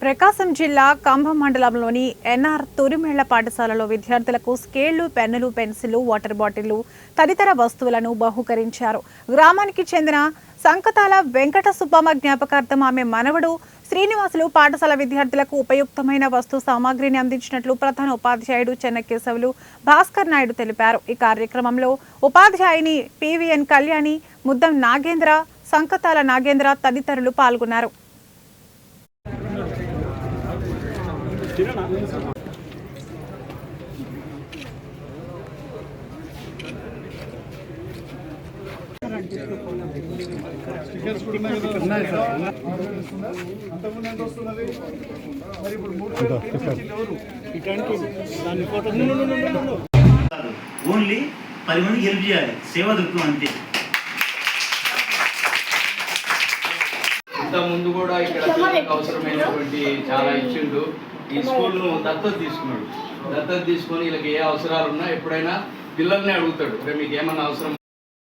ప్రకాశం జిల్లా కంభం మండలంలోని ఎన్ఆర్ తొరిమెళ్ల పాఠశాలలో విద్యార్థులకు స్కేళ్లు, పెన్నులు, పెన్సిళ్లు, వాటర్ బాటిళ్లు తదితర వస్తువులను బహూకరించారు. గ్రామానికి చెందిన సంకతాల వెంకట సుబ్బమ్మ జ్ఞాపకార్థం ఆమె మనవడు శ్రీనివాసులు పాఠశాల విద్యార్థులకు ఉపయుక్తమైన వస్తు సామాగ్రిని అందించినట్లు ప్రధాన ఉపాధ్యాయుడు చెన్నకేశవులు భాస్కర్ నాయుడు తెలిపారు. ఈ కార్యక్రమంలో ఉపాధ్యాయుని పివిఎన్ కళ్యాణి, ముద్దం నాగేంద్ర, సంకతాల నాగేంద్ర తదితరులు పాల్గొన్నారు. ఓన్లీ 10 మందికి హెల్ప్ చేయాలి, సేవ దృక్పథం అంతే. ఇంత ముందు కూడా ఇక్కడ పిల్లలకు అవసరమైనటువంటి చాలా ఇచ్చిండు. ఈ స్కూల్ను దత్తత తీసుకున్నాడు. దత్తత తీసుకొని వీళ్ళకి ఏ అవసరాలు ఉన్నా ఎప్పుడైనా పిల్లల్ని అడుగుతాడు, మీకు ఏమన్నా అవసరం